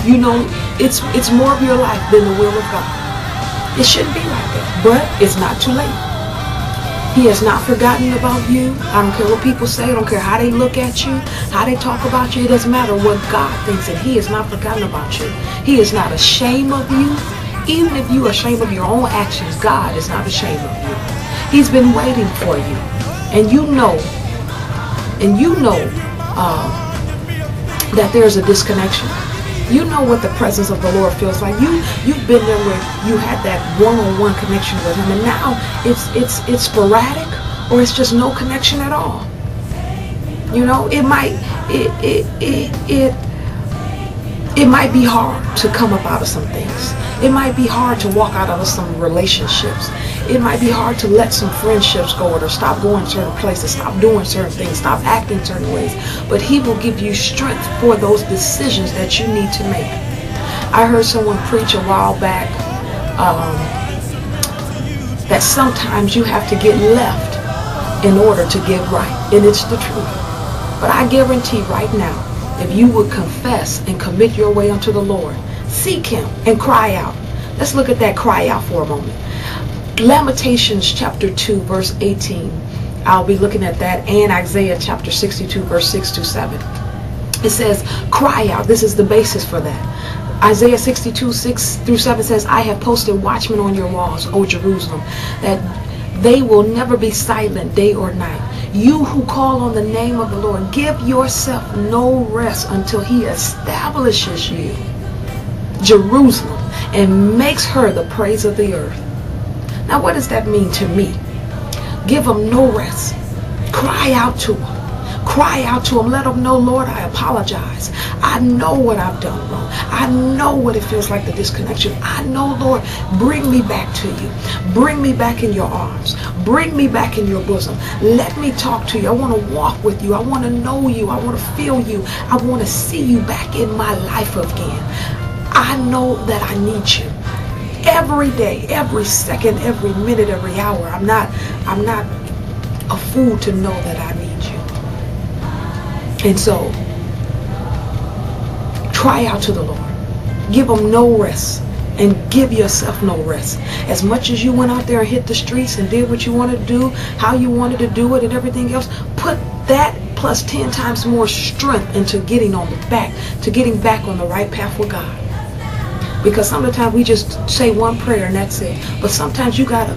You know, it's more of your life than the will of God. It shouldn't be like that, but it's not too late. He has not forgotten about you. I don't care what people say. I don't care how they look at you, how they talk about you. It doesn't matter what God thinks, and he has not forgotten about you. He is not ashamed of you. Even if you are ashamed of your own actions, God is not ashamed of you. He's been waiting for you. And you know that there's a disconnection. You know what the presence of the Lord feels like. You've been there where you had that one-on-one connection with him, and now it's sporadic, or it's just no connection at all. You know, it might be hard to come up out of some things. It might be hard to walk out of some relationships. It might be hard to let some friendships go, or to stop going certain places, stop doing certain things, stop acting certain ways. But he will give you strength for those decisions that you need to make. I heard someone preach a while back that sometimes you have to get left in order to get right. And it's the truth. But I guarantee right now, if you would confess and commit your way unto the Lord, seek him and cry out. Let's look at that cry out for a moment. Lamentations chapter 2 verse 18. I'll be looking at that, and Isaiah chapter 62 verse 6 to 7. It says, cry out. This is the basis for that. Isaiah 62 6 through 7 says, I have posted watchmen on your walls, O Jerusalem, that they will never be silent day or night. You who call on the name of the Lord, give yourself no rest until he establishes you, Jerusalem, and makes her the praise of the earth. Now, what does that mean to me? Give him no rest. Cry out to him. Cry out to him. Let him know, Lord, I apologize. I know what I've done wrong. I know what it feels like, the disconnection. I know, Lord, bring me back to you. Bring me back in your arms. Bring me back in your bosom. Let me talk to you. I want to walk with you. I want to know you. I want to feel you. I want to see you back in my life again. I know that I need you. Every day, every second, every minute, every hour. I'm not a fool to know that I need you. And so, cry out to the Lord. Give him no rest, and give yourself no rest. As much as you went out there and hit the streets and did what you wanted to do, how you wanted to do it, and everything else, put that plus 10 times more strength into getting back on the right path with God. Because sometimes we just say one prayer and that's it. But sometimes you gotta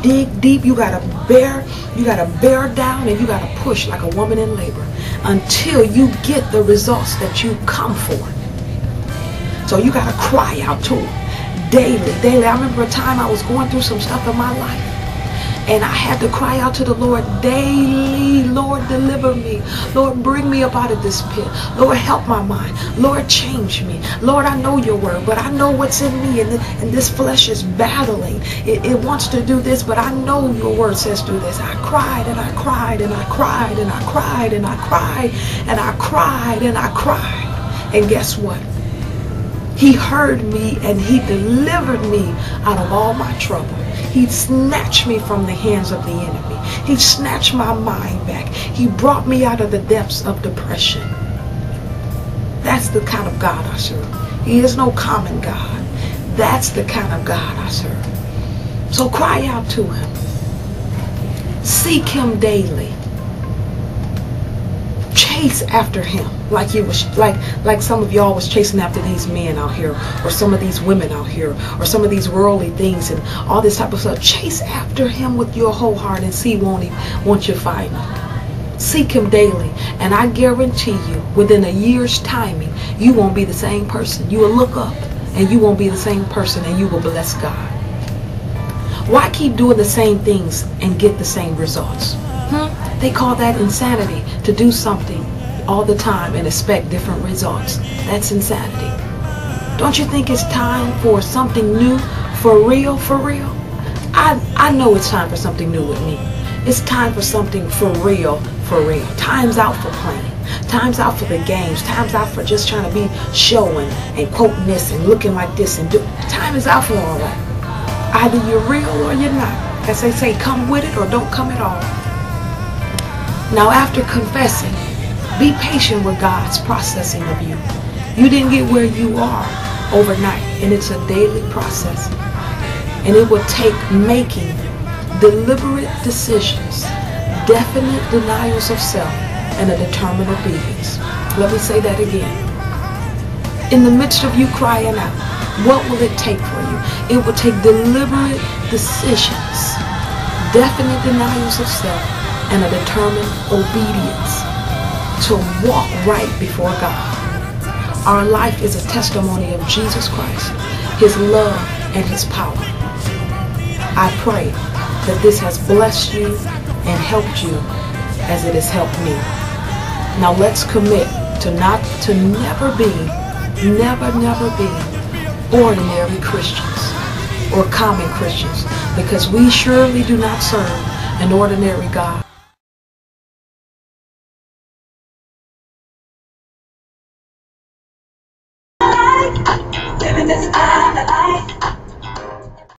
dig deep, you gotta bear down, and you gotta push like a woman in labor until you get the results that you come for. So you gotta cry out to him daily. I remember a time I was going through some stuff in my life, and I had to cry out to the Lord daily. Lord, deliver me. Lord, bring me up out of this pit. Lord, help my mind. Lord, change me. Lord, I know your word, but I know what's in me, and this flesh is battling. It wants to do this, but I know your word says do this. I cried and I cried and I cried and I cried and I cried and I cried and I cried. And guess what? He heard me and he delivered me out of all my trouble. He snatched me from the hands of the enemy. He snatched my mind back. He brought me out of the depths of depression. That's the kind of God I serve. He is no common God. That's the kind of God I serve. So cry out to him. Seek him daily. Chase after him like you was like some of y'all was chasing after these men out here, or some of these women out here, or some of these worldly things and all this type of stuff. Chase after him with your whole heart and see won't you find him. Seek him daily, and I guarantee you within a year's timing you won't be the same person. You will look up and you won't be the same person, and you will bless God. Why keep doing the same things and get the same results? They call that insanity, to do something all the time and expect different results. That's insanity. Don't you think it's time for something new, for real, for real? I know it's time for something new with me. It's time for something for real, for real. Time's out for playing. Time's out for the games. Time's out for just trying to be showing and quoting this and looking like this and do. Time is out for all that. Either you're real or you're not. As they say, come with it or don't come at all. Now, after confessing, be patient with God's processing of you. You didn't get where you are overnight, and it's a daily process. And it will take making deliberate decisions, definite denials of self, and a determined obedience. Let me say that again. In the midst of you crying out, what will it take for you? It will take deliberate decisions, definite denials of self, and a determined obedience to walk right before God. Our life is a testimony of Jesus Christ, His love, and His power. I pray that this has blessed you and helped you as it has helped me. Now let's commit to never be ordinary Christians or common Christians, because we surely do not serve an ordinary God. Living this kind of life.